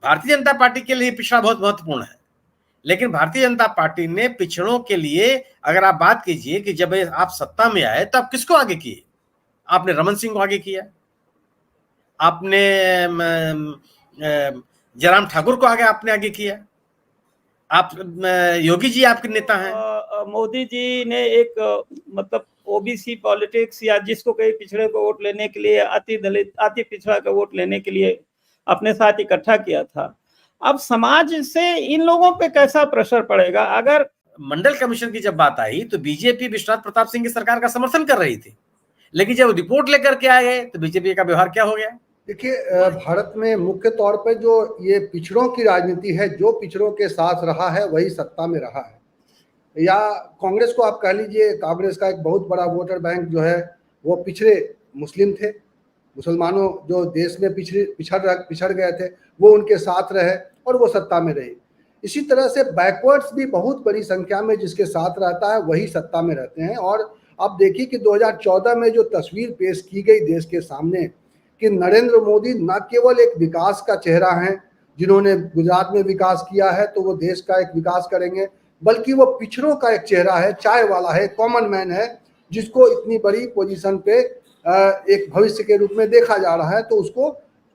Bharatiya Janata party के लिए पिछड़ा बहुत महत्वपूर्ण है, लेकिन भारतीय जनता पार्टी ने पिछड़ों के लिए, अगर आप बात कीजिए कि जब आप सत्ता में आए तो आप किसको आगे किए? आपने रमन सिंह को आगे किया, आपने जयराम ठाकुर को आपने आगे किया, आप योगी जी आपके नेता हैं। मोदी जी ने एक मतलब ओबीसी पॉलिटिक्स या जिसको कहीं पिछड़े को वोट लेने के लिए, अति दलित अति पिछड़ा का वोट लेने के लिए अपने साथ इकट्ठा किया था। अब समाज से इन लोगों पे कैसा प्रेशर पड़ेगा? अगर मंडल कमीशन की जब बात आई तो बीजेपी विश्वनाथ प्रताप सिंह की सरकार का समर्थन कर रही थी, लेकिन जब रिपोर्ट लेकर के आए तो बीजेपी का व्यवहार क्या हो गया? देखिए, भारत में मुख्य तौर पर जो ये पिछड़ों की राजनीति है, जो पिछड़ों के साथ रहा है वही सत्ता में रहा है। या कांग्रेस को आप कह लीजिए, कांग्रेस का एक बहुत बड़ा वोटर बैंक जो है वो पिछड़े मुस्लिम थे, मुसलमानों जो देश में पिछड़ गए थे वो उनके साथ रहे और वो सत्ता में रहे। इसी तरह से बैकवर्ड्स भी बहुत बड़ी संख्या में जिसके साथ रहता है वही सत्ता में रहते हैं। और आप देखिए कि 2014 में जो तस्वीर पेश की गई देश के सामने कि नरेंद्र मोदी न केवल एक विकास का चेहरा है, जिन्होंने गुजरात में विकास किया है तो वो देश का एक विकास करेंगे, बल्कि वो पिछड़ों का एक चेहरा है, चाय वाला है, कॉमन मैन है, जिसको इतनी बड़ी पोजीशन पे एक भविष्य के रूप में देखा जा रहा है। तो उसको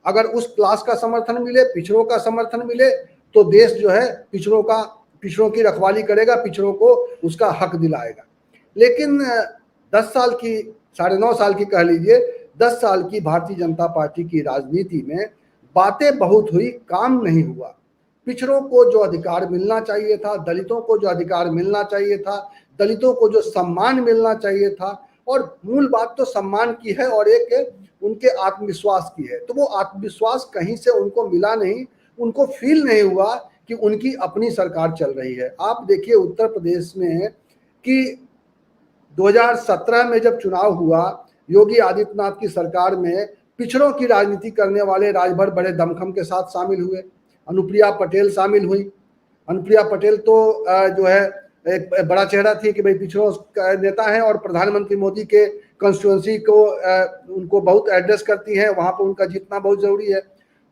अगर उस क्लास का समर्थन मिले, पिछड़ों का समर्थन मिले, तो देश जो है पिछड़ों की रखवाली करेगा, पिछड़ों को उसका हक दिलाएगा। लेकिन 10 साल की, 9.5 साल की कह लीजिए, 10 साल की भारतीय जनता पार्टी की राजनीति में बातें बहुत हुई, काम नहीं हुआ। पिछड़ों को जो अधिकार मिलना चाहिए था, दलितों को जो अधिकार मिलना चाहिए था, दलितों को जो सम्मान मिलना चाहिए था, और मूल बात तो सम्मान की है और एक उनके आत्मविश्वास की है, तो वो आत्मविश्वास कहीं से उनको मिला नहीं, उनको फील नहीं हुआ कि उनकी अपनी सरकार चल रही है। आप देखिए उत्तर प्रदेश में कि 2017 में जब चुनाव हुआ, योगी आदित्यनाथ की सरकार में पिछड़ों की राजनीति करने वाले राजभर बड़े दमखम के साथ शामिल हुए। अनुप्रिया पटेल शामिल हुई। अनुप्रिया पटेल तो जो है एक बड़ा चेहरा थी कि भाई पिछड़ों का नेता है और प्रधानमंत्री मोदी के कंस्टिट्यूंसी को उनको बहुत एड्रेस करती है, वहां पर उनका जीतना बहुत जरूरी है।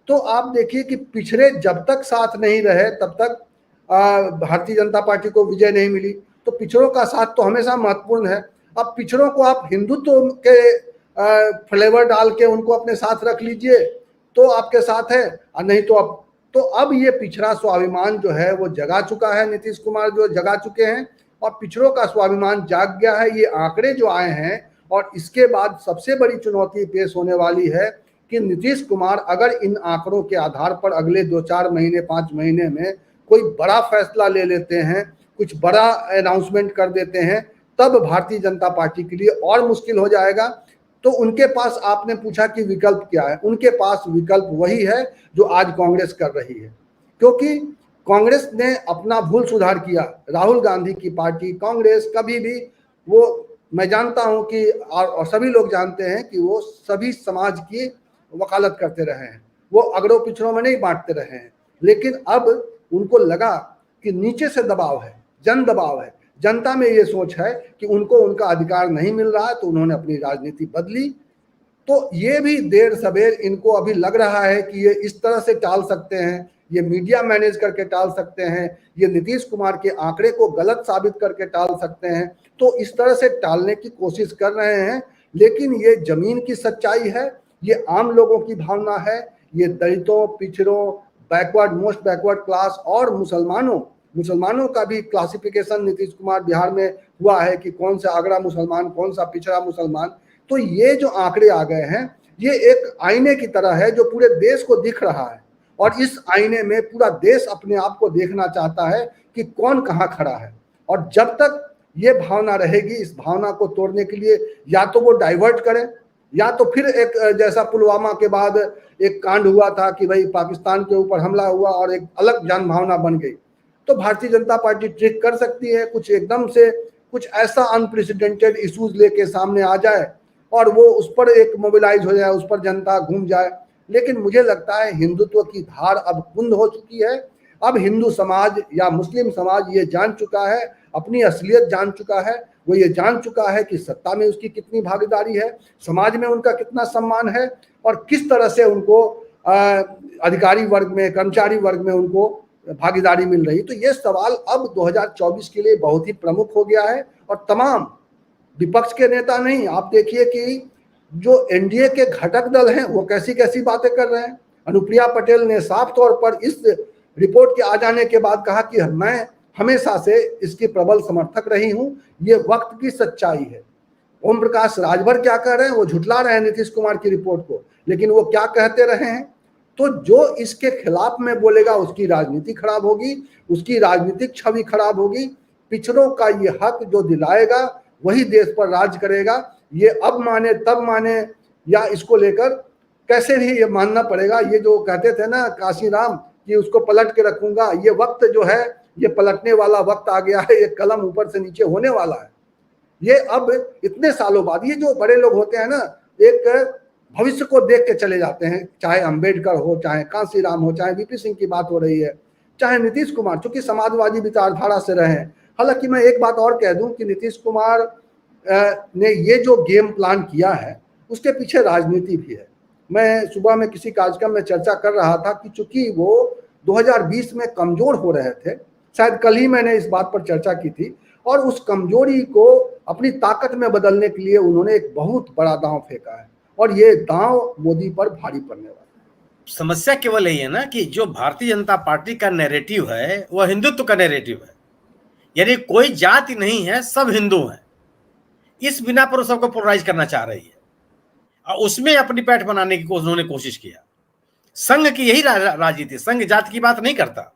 तो आप देखिए कि पिछड़े जब तक साथ नहीं रहे तब तक भारतीय जनता पार्टी को विजय नहीं मिली। तो पिछड़ों का साथ तो हमेशा महत्वपूर्ण है। अब पिछड़ों को आप हिंदुत्व के फ्लेवर डाल के उनको अपने साथ रख लीजिए तो आपके साथ है, और नहीं तो अब ये पिछड़ा स्वाभिमान जो है वो जगा चुका है, नीतीश कुमार जो जगा चुके हैं, और पिछड़ों का स्वाभिमान जाग गया है। ये आंकड़े जो आए हैं, और इसके बाद सबसे बड़ी चुनौती पेश होने वाली है कि नीतीश कुमार अगर इन आंकड़ों के आधार पर अगले 2-4 महीने 5 महीने में कोई बड़ा फैसला ले लेते हैं, कुछ बड़ा अनाउंसमेंट कर देते हैं, तब भारतीय जनता पार्टी के लिए और मुश्किल हो जाएगा। तो उनके पास, आपने पूछा कि विकल्प क्या है, उनके पास विकल्प वही है जो आज कांग्रेस कर रही है, क्योंकि कांग्रेस ने अपना भूल सुधार किया। राहुल गांधी की पार्टी कांग्रेस कभी भी, वो मैं जानता हूं कि और सभी लोग जानते हैं कि वो सभी समाज की वकालत करते रहे हैं, वो अगड़ों पिछड़ों में नहीं बांटते रहे हैं। लेकिन अब उनको लगा कि नीचे से दबाव है, जन दबाव है, जनता में ये सोच है कि उनको उनका अधिकार नहीं मिल रहा है, तो उन्होंने अपनी राजनीति बदली। तो ये भी देर सवेर इनको अभी लग रहा है कि ये इस तरह से टाल सकते हैं, ये मीडिया मैनेज करके टाल सकते हैं, ये नीतीश कुमार के आंकड़े को गलत साबित करके टाल सकते हैं। तो इस तरह से टालने की कोशिश कर रहे हैं, लेकिन ये जमीन की सच्चाई है, ये आम लोगों की भावना है, ये दलितों, पिछड़ों, बैकवर्ड, मोस्ट बैकवर्ड क्लास और मुसलमानों का भी क्लासिफिकेशन नीतीश कुमार बिहार में हुआ है कि कौन सा अगड़ा मुसलमान, कौन सा पिछड़ा मुसलमान। तो ये जो आंकड़े आ गए हैं, ये एक आईने की तरह है जो पूरे देश को दिख रहा है, और इस आईने में पूरा देश अपने आप को देखना चाहता है कि कौन कहाँ खड़ा है। और जब तक ये भावना रहेगी, इस भावना को तोड़ने के लिए या तो वो डाइवर्ट करें, या तो फिर एक जैसा पुलवामा के बाद एक कांड हुआ था कि भाई पाकिस्तान के ऊपर हमला हुआ और एक अलग जन भावना बन गई। तो भारतीय जनता पार्टी ट्रिक कर सकती है, कुछ एकदम से कुछ ऐसा अनप्रेसिडेंटेड इश्यूज लेके सामने आ जाए और वो उस पर एक मोबिलाइज हो जाए, उस पर जनता घूम जाए। लेकिन मुझे लगता है हिंदुत्व की धार अब कुंद हो चुकी है। अब हिंदू समाज या मुस्लिम समाज ये जान चुका है, अपनी असलियत जान चुका है, वो ये जान चुका है कि सत्ता में उसकी कितनी भागीदारी है, समाज में उनका कितना सम्मान है, और किस तरह से उनको अधिकारी वर्ग में, कर्मचारी वर्ग में उनको भागीदारी मिल रही। तो ये सवाल अब 2024 के लिए बहुत ही प्रमुख हो गया है और तमाम विपक्ष के नेता नहीं, आप देखिए कि जो एनडीए के घटक दल हैं वो कैसी कैसी बातें कर रहे हैं। अनुप्रिया पटेल ने साफ तौर पर इस रिपोर्ट के आ जाने के बाद कहा कि मैं हमेशा से इसकी प्रबल समर्थक रही हूं, ये वक्त की सच्चाई है। ओम प्रकाश राजभर क्या कह रहे हैं, वो झुठला रहे हैं नीतीश कुमार की रिपोर्ट को, लेकिन वो क्या कहते रहे हैं, तो जो इसके खिलाफ में बोलेगा उसकी राजनीति खराब होगी, उसकी राजनीतिक छवि खराब होगी। पिछड़ों का ये हक जो दिलाएगा वही देश पर राज करेगा। ये अब माने तब माने या इसको लेकर कैसे भी ये मानना पड़ेगा। ये जो कहते थे ना काशीराम कि उसको पलट के रखूंगा, ये वक्त जो है ये पलटने वाला वक्त आ गया है। ये कलम ऊपर से नीचे होने वाला है। ये अब इतने सालों बाद ये जो बड़े लोग होते हैं ना, एक भविष्य को देख के चले जाते हैं, चाहे अंबेडकर हो, चाहे कांसीराम हो, चाहे वीपी सिंह की बात हो रही है, चाहे नीतीश कुमार, चूंकि समाजवादी विचारधारा से रहे। हालांकि मैं एक बात और कह दूं कि नीतीश कुमार ने ये जो गेम प्लान किया है उसके पीछे राजनीति भी है। मैं सुबह में किसी कार्यक्रम में चर्चा कर रहा था कि चूंकि वो 2020 में कमजोर हो रहे थे, शायद कल ही मैंने इस बात पर चर्चा की थी, और उस कमजोरी को अपनी ताकत में बदलने के लिए उन्होंने एक बहुत बड़ा दांव फेंका है और ये दांव मोदी पर भारी पड़ने वाला है। समस्या केवल यही है ना कि जो भारतीय जनता पार्टी का नैरेटिव है वह हिंदुत्व का नैरेटिव है, यानी कोई जाति नहीं है, सब हिंदू हैं। इस बिना पर सबको पोलराइज करना चाह रही है और उसमें अपनी पैठ बनाने की उन्होंने कोशिश किया। संघ की यही राजनीति, संघ जाति की बात नहीं करता।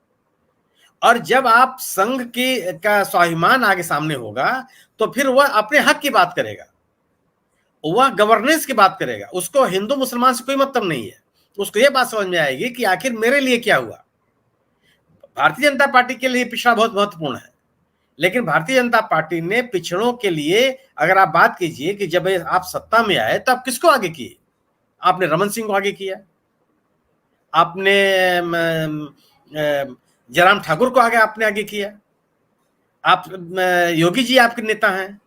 और जब आप संघ की का स्वाभिमान आगे सामने होगा तो फिर वह अपने हक की बात करेगा, वह गवर्नेंस की बात करेगा। उसको हिंदू मुसलमान से कोई मतलब नहीं है। उसको यह बात समझ में आएगी कि आखिर मेरे लिए क्या हुआ। भारतीय जनता पार्टी के लिए पिछड़ा बहुत महत्वपूर्ण है, लेकिन भारतीय जनता पार्टी ने पिछड़ों के लिए अगर आप बात कीजिए कि जब आप सत्ता में आए तो आप किसको आगे किए? आपने रमन सिंह को आगे किया, आपने जयराम ठाकुर को आपने आगे किया, आप योगी जी आपके नेता हैं,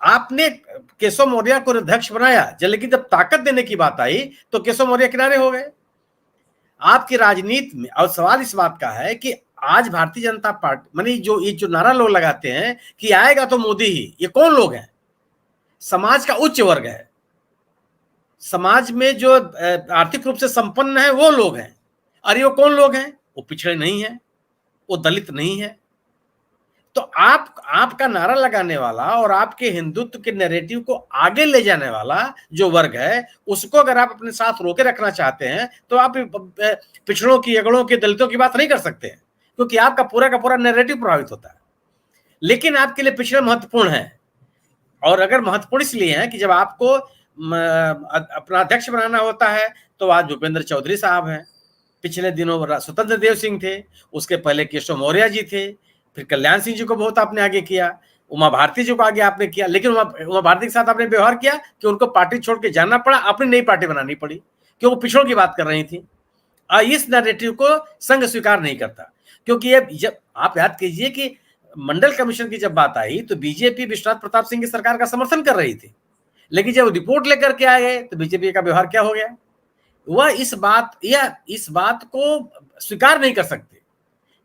आपने केशव मौर्य को अध्यक्ष बनाया, लेकिन जब ताकत देने की बात आई तो केशव मौर्य किनारे हो गए। आपकी राजनीति में और सवाल इस बात का है कि आज भारतीय जनता पार्टी मानी ये जो नारा लोग लगाते हैं कि आएगा तो मोदी ही, ये कौन लोग हैं? समाज का उच्च वर्ग है, समाज में जो आर्थिक रूप से संपन्न है वो लोग हैं। अरे वो कौन लोग हैं? वो पिछड़े नहीं है, वो दलित नहीं है। तो आपका नारा लगाने वाला और आपके हिंदुत्व के नैरेटिव को आगे ले जाने वाला जो वर्ग है, उसको अगर आप अपने साथ रोके रखना चाहते हैं तो आप पिछड़ों की, अगड़ों की, दलितों की बात नहीं कर सकते हैं, क्योंकि आपका पूरा का पूरा नैरेटिव प्रभावित होता है। लेकिन आपके लिए पिछड़े महत्वपूर्ण है, और अगर महत्वपूर्ण इसलिए है कि जब आपको अपना अध्यक्ष बनाना होता है तो आज भूपेंद्र चौधरी साहब हैं, पिछले दिनों स्वतंत्र देव सिंह थे, उसके पहले केशव मौर्य जी थे, फिर कल्याण सिंह जी को बहुत आपने आगे किया, उमा भारती जी को आगे आपने किया। लेकिन उमा भारती के साथ आपने व्यवहार किया कि उनको पार्टी छोड़ के जाना पड़ा, अपनी नई पार्टी बनानी पड़ी, क्योंकि वो पिछड़ों की बात कर रही थी। इस नैरेटिव को संघ स्वीकार नहीं करता, क्योंकि ये जब आप याद कीजिए कि मंडल कमीशन की जब बात आई तो बीजेपी विश्वनाथ प्रताप सिंह की सरकार का समर्थन कर रही थी, लेकिन जब रिपोर्ट लेकर के आए तो बीजेपी का व्यवहार क्या हो गया? वह इस बात को स्वीकार नहीं कर सकते।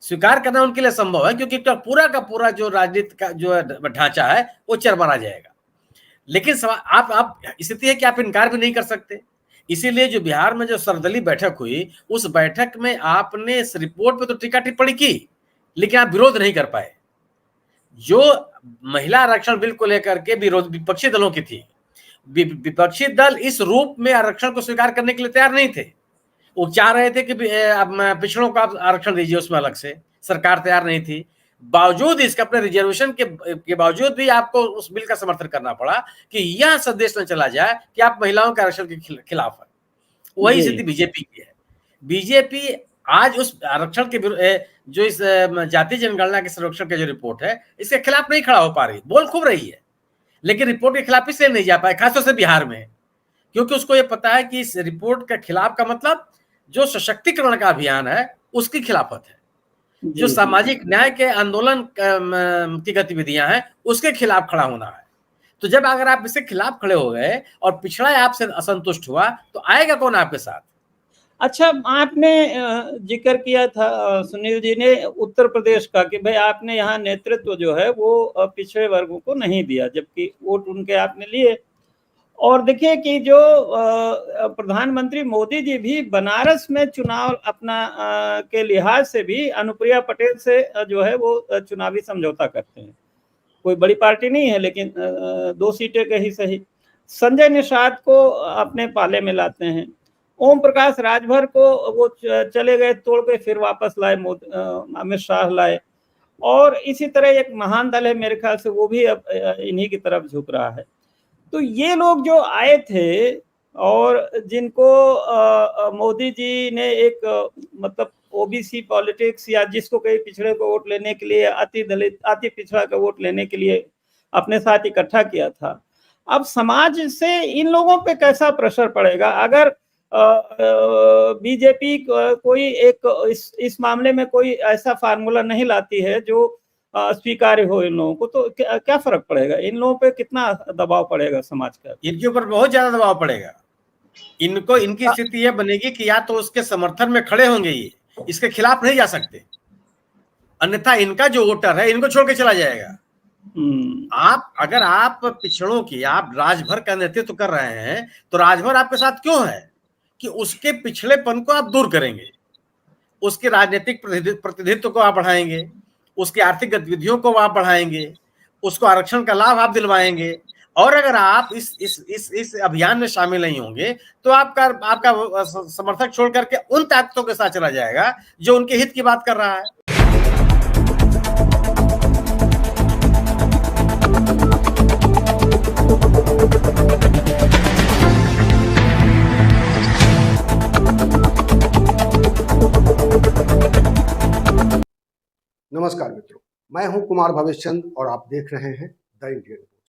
स्वीकार करना उनके लिए संभव है क्योंकि पूरा का पूरा जो राजनीति का जो ढांचा है वो चरमरा जाएगा। लेकिन आप स्थिति है कि आप इनकार भी नहीं कर सकते। इसीलिए जो बिहार में जो सर्वदलीय बैठक हुई, उस बैठक में आपने इस रिपोर्ट पे तो टीका टिप्पणी की, लेकिन आप विरोध नहीं कर पाए। जो महिला आरक्षण बिल को लेकर के विपक्षी दलों की थी, विपक्षी दल इस रूप में आरक्षण को स्वीकार करने के लिए तैयार नहीं थे। वो चाह रहे थे कि पिछड़ों को आप आरक्षण दीजिए, उसमें अलग से। सरकार तैयार नहीं थी। बावजूद इसके अपने रिजर्वेशन के बावजूद भी आपको उस बिल का समर्थन करना पड़ा कि यह संदेश न चला जाए कि आप महिलाओं के आरक्षण के खिलाफ है। वही स्थिति बीजेपी की है। बीजेपी आज उस आरक्षण के जो इस जातीय जनगणना के सर्वेक्षण का जो रिपोर्ट है, इसके खिलाफ नहीं खड़ा हो पा रही। बोल खूब रही है, लेकिन रिपोर्ट के खिलाफ इसलिए नहीं जा पाए, खासतौर से बिहार में, क्योंकि उसको ये पता है कि इस रिपोर्ट के खिलाफ का मतलब जो सशक्तिकरण का अभियान है उसकी खिलाफत है, जो सामाजिक न्याय के आंदोलन की गतिविधियां हैं उसके खिलाफ खड़ा होना है। तो जब अगर आप इसके खिलाफ खड़े हो गए और पिछड़ा आपसे असंतुष्ट हुआ तो आएगा कौन आपके साथ? अच्छा, आपने जिक्र किया था सुनील जी ने उत्तर प्रदेश का कि भाई आपने यहाँ नेतृत्व जो है वो पिछड़े वर्गों को नहीं दिया, जबकि वोट उनके आपने लिए। और देखिए कि जो प्रधानमंत्री मोदी जी भी बनारस में चुनाव अपना के लिहाज से भी अनुप्रिया पटेल से जो है वो चुनावी समझौता करते हैं। कोई बड़ी पार्टी नहीं है, लेकिन 2 सीटें के ही सही। संजय निषाद को अपने पाले में लाते हैं। ओम प्रकाश राजभर को वो चले गए, तोड़ के फिर वापस लाए, अमित शाह लाए। और इसी तरह एक महान दल है मेरे ख्याल से, वो भी अब इन्हीं की तरफ झुक रहा है। तो ये लोग जो आए थे और जिनको मोदी जी ने एक मतलब ओबीसी पॉलिटिक्स या जिसको कई पिछड़े को वोट लेने के लिए, अति दलित अति पिछड़ा का वोट लेने के लिए अपने साथ इकट्ठा किया था, अब समाज से इन लोगों पे कैसा प्रेशर पड़ेगा अगर बीजेपी कोई एक इस मामले में कोई ऐसा फार्मूला नहीं लाती है जो स्वीकार्य हो इन लोगों को, तो क्या फर्क पड़ेगा? इन लोगों पे कितना दबाव पड़ेगा समाज का? इनके ऊपर बहुत ज्यादा दबाव पड़ेगा। इनको इनकी स्थिति यह बनेगी कि या तो उसके समर्थन में खड़े होंगे, ये इसके खिलाफ नहीं जा सकते, अन्यथा इनका जो वोटर है इनको छोड़ के चला जाएगा। अगर आप पिछड़ों की, आप राजभर का नेतृत्व कर रहे हैं, तो राजभर आपके साथ क्यों है कि उसके पिछड़ेपन को आप दूर करेंगे, उसके राजनीतिक प्रतिनिधित्व को आप बढ़ाएंगे, उसकी आर्थिक गतिविधियों को आप बढ़ाएंगे, उसको आरक्षण का लाभ आप दिलवाएंगे। और अगर आप इस अभियान में शामिल नहीं होंगे तो आपका समर्थक छोड़ करके उन ताकतों के साथ चला जाएगा जो उनके हित की बात कर रहा है। नमस्कार मित्रों, मैं हूं कुमार भवेश चंद और आप देख रहे हैं द इंडियन।